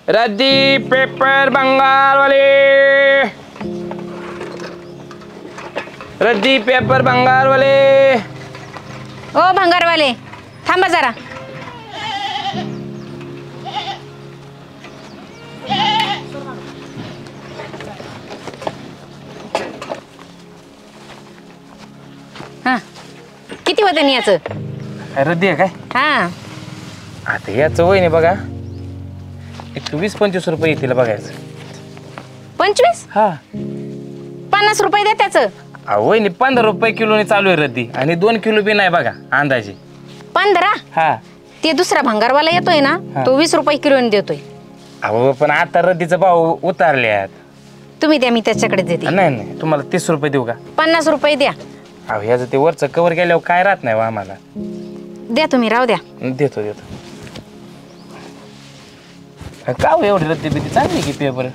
रद्दी पेपर बंगारवाले, रद्दी पेपर बंगारवाले। ओ भंगारवाले थांबा जरा। हा किती होते नि याचं? रद्दी आहे काय? हा आता याचं वय नाही बघा, एक 20-25 रुपये येतील बघायचं। 25? हा 50 रुपये द्या त्याचं। वय नाही 15 रुपये किलोने चालू आहे रद्दी, आणि 2 किलो बी नाही बघा अंदाजे। 15? हा ते दुसरा भंगारवाला येतोय ना तो 20 रुपये किलोने देतोय। अहो पण आता रद्दीचा भाव उतारल्यात। तुम्ही द्या मी त्याच्याकडे देते। नाही नाही तुम्हाला 30 रुपये देऊ का? 50 रुपये द्या। अहो ह्याचं ते वरचं कवर गेल्यावर काय राहत नाही आम्हाला। द्या तुम्ही, राहू द्या। देतो देतो। का हो एवढी रद्दी बिद्दी चांगली की पेपर?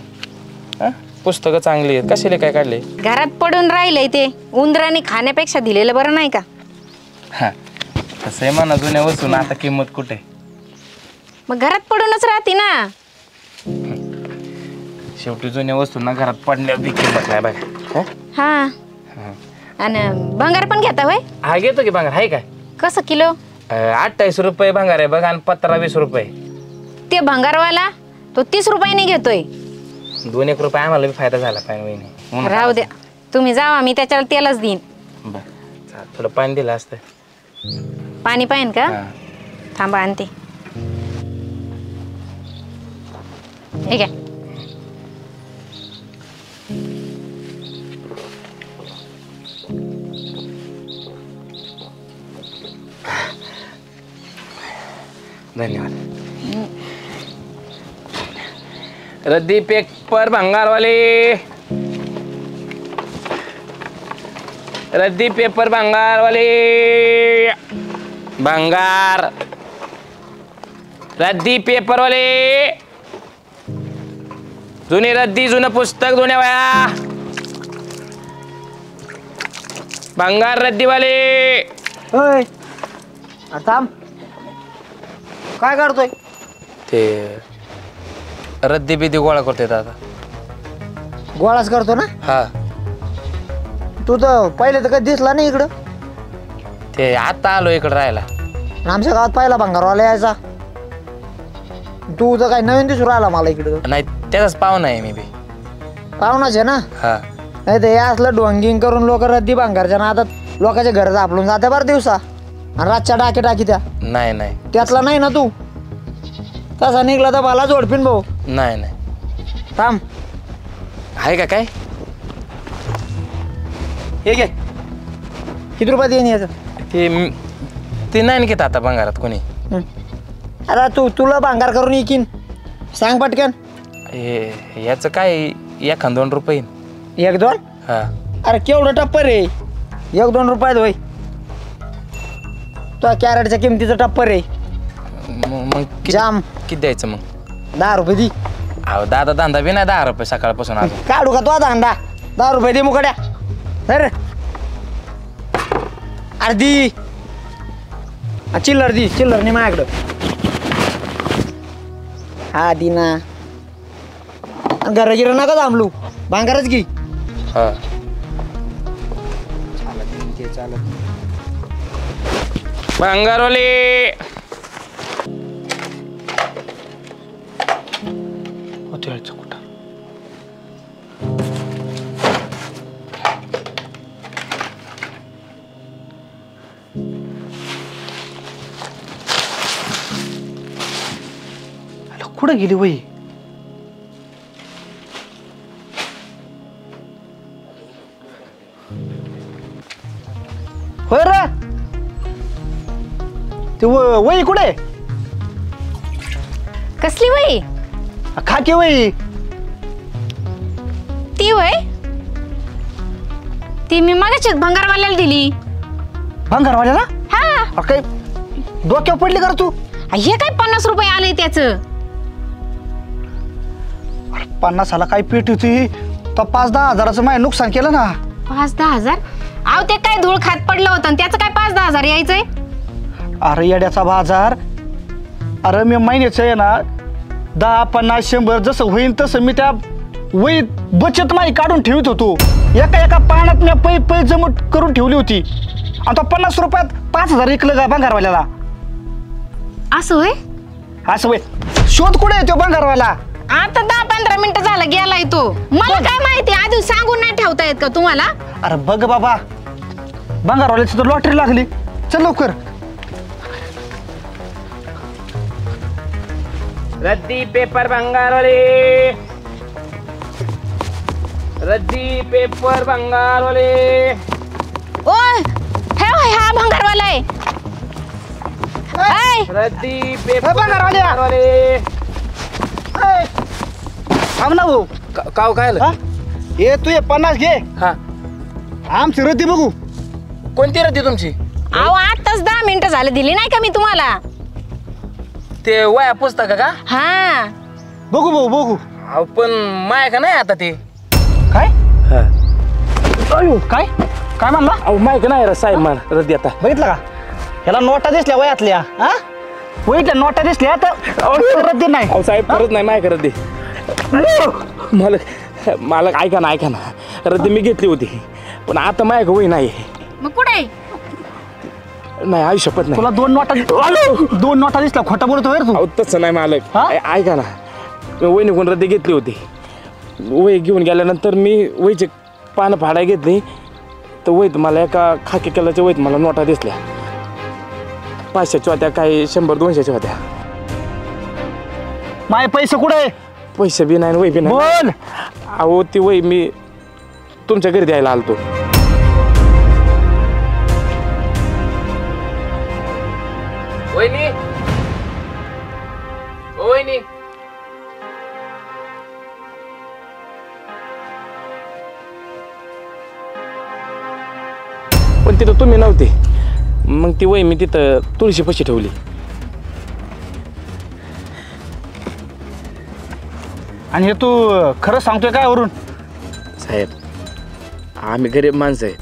पुस्तकं चांगली आहेत, कशाला काय काढले? घरात पडून राहिलंय ते, उंदराने खाण्यापेक्षा दिलेलं बरं नाही का? हा तसं आहे म्हणा, जुन्या वस्तून आता किंमत कुठे? मग घरात पडूनच राहते ना। शेवटी जुन्या वस्तूंना घरात पडण्यावर बी किंमत नाही बघा। हा आणि भंगार पण घेता होय? हा घेतो की भंगार, आहे काय? कसं किलो? 28 रुपये भंगार आहे बघा, आणि पत्रा 20 रुपये। ते भंगारवाला तो 30 रुपयाने घेतोय। 2-1 रुपये आम्हाला बी फायदा झाला पाहिजे। राहू द्या तुम्ही जावा, मी त्याच्याला तेलच देईन। बरं थोडं पाणी दिलं असतं। पाणी पाहिन का? थांबा आणते। ठीक आहे। धन्यवाद। रद्दी पेपर भंगारवाले, रद्दी पेपर भंगारवाले, भंगार रद्दी पेपरवाले, जुनी रद्दी जुनं पुस्तक जुन्या वया, भंगार रद्दीवाले। थांब, काय करतोय? ते रद्दी बिद्दी गोळा करते दादा। गोळाच करतो ना? हा तू तर पहिले तर कधी दिसला नाही इकडं। ते आता आलो इकडं राहायला। आमच्या गावात पहिला भंगारवाला यायचा, तू तर काय नवीन दिसून राहिला मला इकडं। नाही त्याचाच पाहुणा आहे मी बी। पाहुणाच आहे ना? हा नाही तर हे असलं डोंगिंग करून लोक रद्दी भंगारच्या नादात लोकांच्या घरात आपलून जाते बरं दिवसा, आणि रातच्या डाके टाकी त्या। नाही नाही त्यातला नाही ना तू? तसा निघला तर मला जोडपिन भाऊ। नाही नाही थांब, आहे का काय? हे घे, किती रुपयात येईन याचं? ते नाही घेत आता भंगारात कोणी। अरे तुला भंगार करून येईन, सांग पटकन। याचं काय 1-2 रुपये? 1-2? हा अरे केवढं टप्पर रे, 1-2 रुपयात होय? तो कॅरेटच्या किमतीचं टप्पर रे। मग जाम किती द्यायचं मग? 10 रुपये दी। अहो दादा धंदा बी नाही 10 रुपये सकाळपासून अजून। काढू का तो धंदा? 10 रुपये दे मुकड्या। अरे दी चिल्लर दी, चिल्लर नाही माझ्याकडं। हा दी ना, घरा गिरा नका थांबलू, भांगारच घे। हा भंगारवाले, कुठं कुठं गेली वही? होय रे, ते वही कुठे? कसली वही? खाकी वही ती वय? ती मी मगाशीच भंगारवाल्याला दिली। भंगारवाल्याला? हा काय डोक्यावर पडली कर तू? हे काय 50 रुपये आले त्याचं? 50ला काय पेट होती तर 5-10 हजाराचं माझं नुकसान केलं ना। 5-10 हजार? अहो ते काय धूळ खात पडलं होतं आणि त्याचं काय 5-10 हजार यायचंय? अरे येड्याचा बाजार, अरे मी महिन्याचं आहे ना 10, 50, 100 जसं होईल तसं मी त्या वहीत बचत माही काढून ठेवत होतो. एका पानात मी पै पै जमट करून ठेवली होती आणि तो 50 रुपयात 5,000 विकलं का भंगारवाल्याला. असं होय? असं वय शोध कुठे आहे तो भंगारवाला? आता 10-15 मिनिटं झालं गेलाय तो. मला काय माहिती आधी सांगून नाही ठेवता येत का तुम्हाला? अरे बघ बाबा, भंगारवाल्याची तर लॉटरी लागली. चल लवकर. रद्दी पेपर भंगारवाले, रद्दी पेपर भंगारवाले. ओय हे होय, हा भंगारवाला आहे. ऐ, रद्दी पेपर भंगारवाल्या. भंगारवाले. थांब ना भाऊ. काव काय आलं? हा? हे तू 50 घे, हा, आमची रद्दी बघू. कोणती रद्दी तुमची? अहो आताच 10 मिनिटं झाले, दिली नाही का मी तुम्हाला? ते वया पुस्तक का? हा बघू भाऊ बघू. अहो पण माय का नाही आता ते. काय अयो काय काय म्हणला? अहो माय का नाही रे साहेब, मला रद्दी आता. बघितलं का, ह्याला नोटा दिसल्या वयातल्या. हा वहीतल्या नोटा दिसल्या तर रद्दी नाही. अहो साहेब परत नाही माय का रद्दी. मला ऐका ना, रद्दी मी घेतली होती पण आता माय का वही नाही. मग कुठे? नाही आयुष्यपत नाही. तुला 2 नोटा दिसल्या, खोटा बोलतो रे तू. अहो तसं नाही मालक. हा? ऐका ना, वही निघून रद्दी घेतली होती. वही घेऊन गेल्यानंतर मी वहीची पानं फाडायला घेतली तर वहीत मला एका खाकी कलरच्या वहीत मला नोटा दिसल्या. 500च्या होत्या, काही 100-200च्या होत्या. माय पैसे कुठे? पैसे बी नाही वही बी नाही. बोल. अहो ती वही मी तुमच्या घरी द्यायला आलतो. वहिनी, वहिनी. पण तिथं तुम्ही नव्हते, मग ती वही मी तिथं तुळशीपाशी ठेवली. आणि हे तू खरं सांगतोय काय वरून? साहेब आम्ही गरीब माणसं आहे.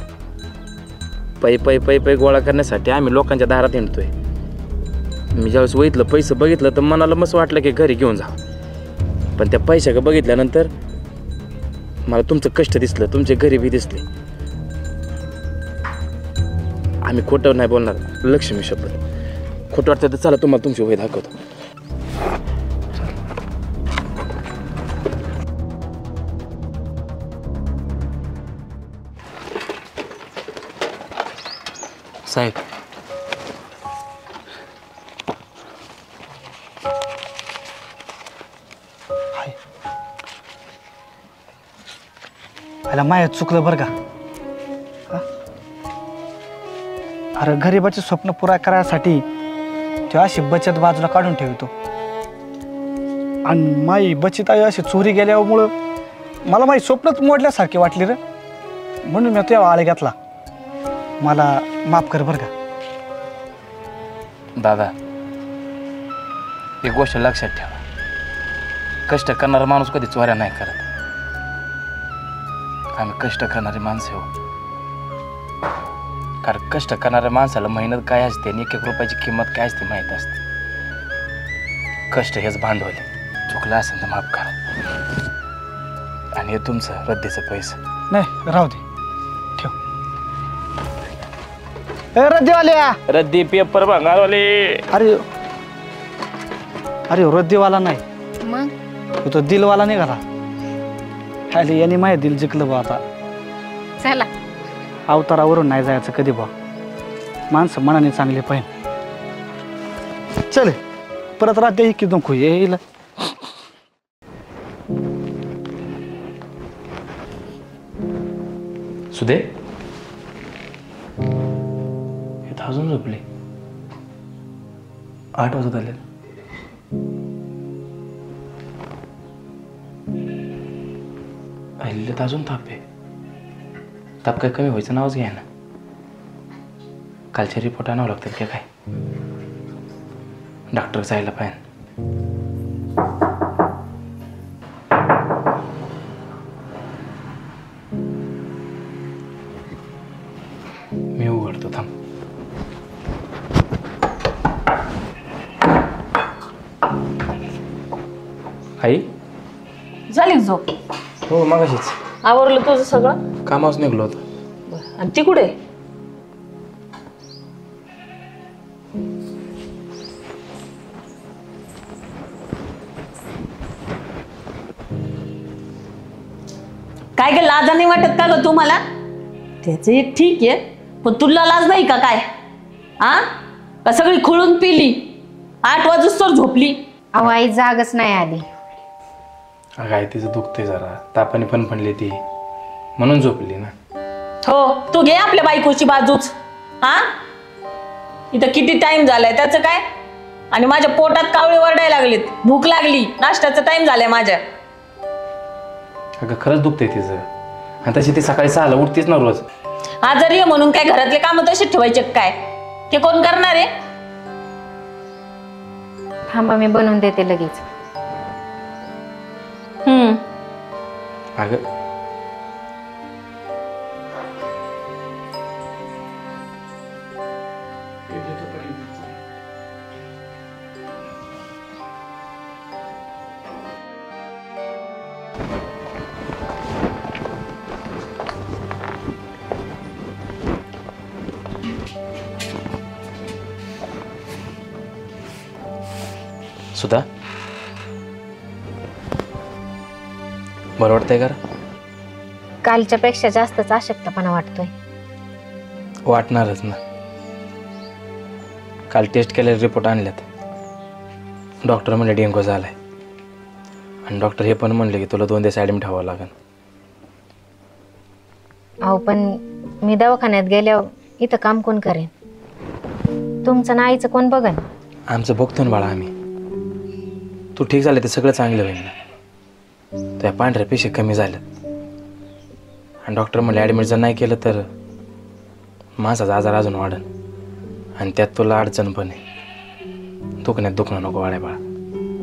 पै गोळा करण्यासाठी आम्ही लोकांच्या दारात हिंडतोय. मी ज्यावेळेस वहीतलं पैसे बघितलं तर मनाला मस्त वाटलं की घरी घेऊन जावं. पण त्या पैशाकडे बघितल्यानंतर मला तुमचं कष्ट दिसलं, तुमचे गरिबी दिसली. आम्ही खोटं नाही बोलणार, लक्ष्मी शपथ. खोटं वाटतं तर चला तुम्हाला तुमची वही दाखवतो. साहेब ह्याला माय चुकलं बरं का. हा? अरे गरिबाचे स्वप्न पुरा करायसाठी तो अशी बचत बाजूला काढून ठेवतो आणि माई बचत आई अशी चोरी गेल्यामुळं मला माई स्वप्नच मोडल्यासारखी वाटली रे. म्हणून मी तुझ्या आळे घेतला. मला माफ कर बरं का. दादा एक गोष्ट लक्षात ठेवा, कष्ट करणारा माणूस कधी चोऱ्या नाही करत. आम्ही कष्ट करणारी माणसं हो. कारण कष्ट करणाऱ्या माणसाला मेहनत काय असते आणि 1-1 रुपयाची किंमत काय असते माहीत असते. कष्ट हेच भांडवल. चुकलं असेल तर माफ करा. आणि हे तुमचं रद्दीचं पैसे. नाही राहू दे, ठेव. ए रद्दीवाल्या. रद्दी पेपर भंगारवाले. अरे अरे रद्दीवाला नाही, मग तो दिलवाला निघाला. खाली यांनी माहिती दिल जिंकलं बा. आता चला अवतारावरून नाही जायचं कधी बा. माणसं मनाने चांगले पाहिजे. चल परत राहते की नको येईल. सुदे हे तर अजून झोपले. 8 वाजत आले. अहिले तर अजून ताप आहे. ताप काय कमी व्हायचं नावच घ्या ना. कालचे रिपोर्ट आणावं लागतात का काय? डॉक्टर जायला पाहिजे. मी उघडतो थांब. झाली झोप? हो मगाशीच आवरलं तुझं सगळं? कामाच निघलो होतं. बरं. आणि ती कुठे? काय ग लाजा नाही वाटत का ग तुम्हाला? त्याच एक ठीक आहे, पण तुला लाज नाही का काय? का सगळी खुळून पिली, 8 वाजूस्तर झोपली? अहो आई जागच नाही आली. काय तिचं दुखतंय जरा, तापाने फणफणली ती, म्हणून झोपली ना. हो, तू घे आपल्या बायकोची बाजूच. इथं किती टाइम झालाय त्याचं काय? आणि माझ्या पोटात कावळे वरडायला लागलेत, भूक लागली, नाश्त्याचा टाइम झालाय माझ्या. अगं खरंच दुखतंय तिचं, आणि तशी ती सकाळी 6ला उठतीच ना रोज. आजारी आहे म्हणून काय घरातले कामं तसेच ठेवायचे काय? ते कोण करणार आहे? थांबा मी बनवून देते लगेच. अगं सुधा, बरं वाटतंय का? कालच्या पेक्षा जास्तच अशक्तपणा वाटतोय. वाटणारच ना. काल टेस्ट केलेले रिपोर्ट आणल्यात. डॉक्टर म्हणले डेंगू झालाय, आणि डॉक्टर हे पण म्हणले की तुला 2 दिवस ॲडमिट व्हावं लागेल. अहो पण मी दवाखान्यात गेल्यावर इथं काम कोण करेन? तुमचं ना आईचं कोण बघन? आमचं बघतो ना बाळा आम्ही. तू ठीक झालं ते सगळं चांगलं होईल ना. त्या पांढऱ्या पेशी कमी झाल्यात, आणि डॉक्टर म्हणले ॲडमिट जर नाही केलं तर माझाच आजार अजून वाढेल, आणि त्यात तुला अडचण पण आहे. दुखण्यात दुखणं नको वाढाय बाळा.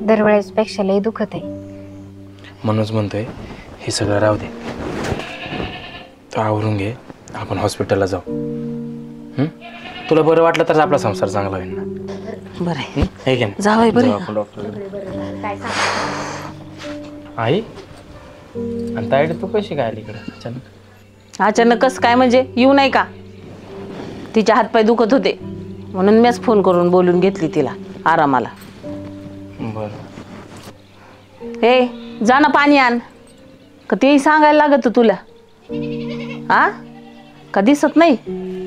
दरवेळेस पेक्षा लई दुखत आहे. म्हणूनच म्हणतोय हे सगळं राहू दे, तू आवरून घे, आपण हॉस्पिटलला जाऊ. तुला बरं वाटलं तर आपला संसार चांगला होईल ना. बरं आहे. हे घे ना. जावई बरं. जाऊ आपण डॉक्टर. आई आणि ताईडे तू कशी काय आली इकडे अचानक? अचानकच काय म्हणजे? येऊ नाही का? तिचे हातपाय दुखत होते म्हणून मीच फोन करून बोलून घेतली तिला आरामाला. बरं. हे जा ना पाणी आण. का तेही सांगायला लागत तुला? का दिसत नाही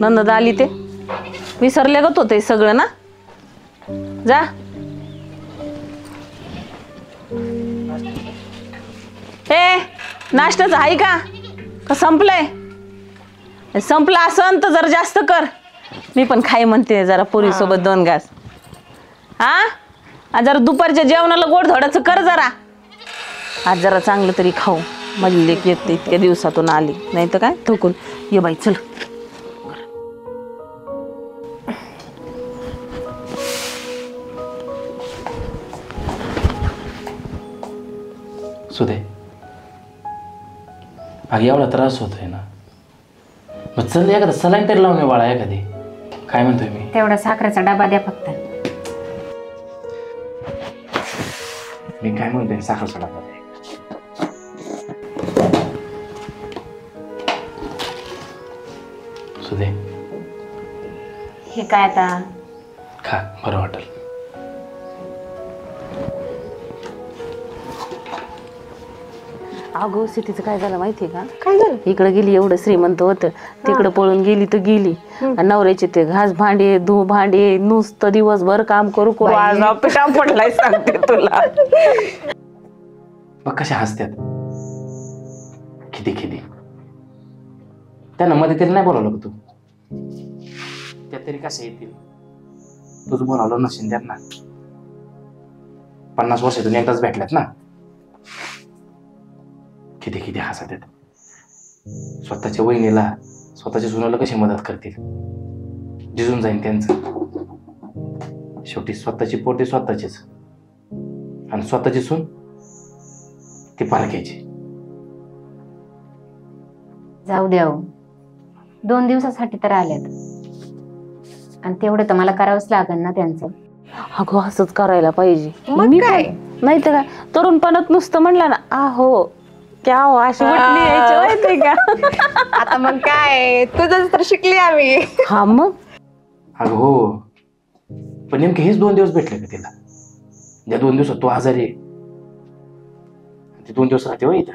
नंदद आली ते? विसरले गत होते सगळं ना. जा. हे नाश्त्याचं आहे का संपलंय? संपलं असन तर जरा जास्त कर, मी पण खाई म्हणते जरा पोरीसोबत 2 घास. जरा दुपारच्या जेवणाला गोडधोडाचं कर जरा. आज जरा चांगलं तरी खाऊ. माझी लेक येते इतक्या दिवसातून आली, नाही तर काय थकून. ये बाई चल. सुदे, अगं एवढा त्रास होतोय ना, मग चल एखादा सलाईन तरी लावून बाळा एखादी. काय म्हणतोय मी? तेवढा साखरेचा डबा द्या फक्त. मी काय म्हणतोय, साखर सोडा दे. सुदे, हे काय आता? खा, बरं वाटेल. अगो सिटीचं काय झालं माहितीये का? काय झालं? इकडे गेली, एवढं श्रीमंत होतं, तिकडे पळून गेली तर गेली. आणि नवऱ्याचे ते घास भांडे धू भांडे नुसतं दिवसभर काम करू करू आज पिठा पडलाय सांगते तुला. बघ कशा हसत्यात, किती किती. त्यांना मध्ये तरी नाही बोलावलं का तू? त्या तरी कशा येतील? तुझं बोलावलं नसेल त्यांना. 50 वर्षातून एकदाच भेटल्यात ना. किती किती हसत आहेत. स्वतःच्या वहिनीला स्वतःच्या सुनाला कशी मदत करतील? जिजून जाईन त्यांचं. शेवटी स्वतःची पोटी स्वतःचीच, आणि स्वतःची सून ती पारख्याची. जाऊ द्या, 2 दिवसासाठी तर आल्यात, आणि तेवढं तर मला करावंच लागेल ना त्यांचं. अगो असंच करायला पाहिजे. मग काय? नाही तर काय तरुणपणात नुसतं म्हणलं ना आहो क्या हो अशी म्हटली यायची माहितीये का. आता मग काय तुझंच तर शिकली आम्ही. हा मग अगं हो, पण नेमके हेच 2 दिवस भेटले का तिला? ज्या 2 दिवसात तू आजारी आहे ते 2 दिवस राहते, हो इथं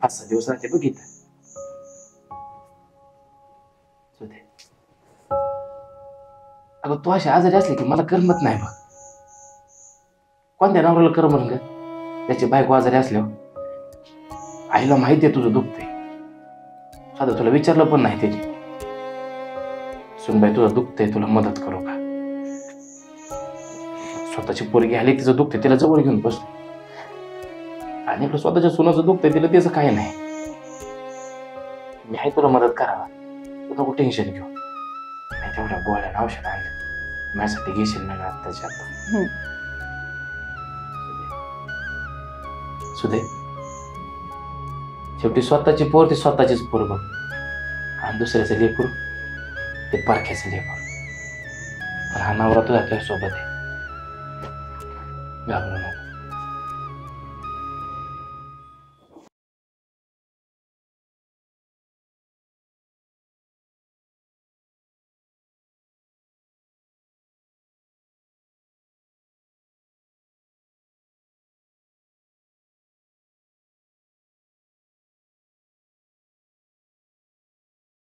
5-6 दिवस राहते बघ इथं. सुधे, अगं तू अशी आजारी असली की मला करमत नाही बघ. कोणत्या नवऱ्याला करमन ग त्याची बायको आजारी असल्यावर? आईला माहिती आहे तुझं दुखतंय, साधं तुला विचारलं पण नाही त्याची. सुनबाई तुझं दुखतंय, तुला मदत करू का? स्वतःची पोरगी आली तिचं दुखते तिला जवळ घेऊन बसतो, आणि आपलं स्वतःच्या सुनाचं दुखतंय तिला त्याचं काय नाही. मी आहे तुला मदत करावा, तू नको टेन्शन घेऊ. नाही तेवढ्या गोळ्या औषध आणले माझ्यासाठी घेशील ना आत्ताच्या आता. सुधे, शेवटी स्वतःची पोर ती स्वतःचीच पोर बघ, आणि दुसऱ्याचं लेकरू ते परख्याचं लेकरू. पण हा नवरा तुझा तुझ्या सोबत आहे, घाबरू नको.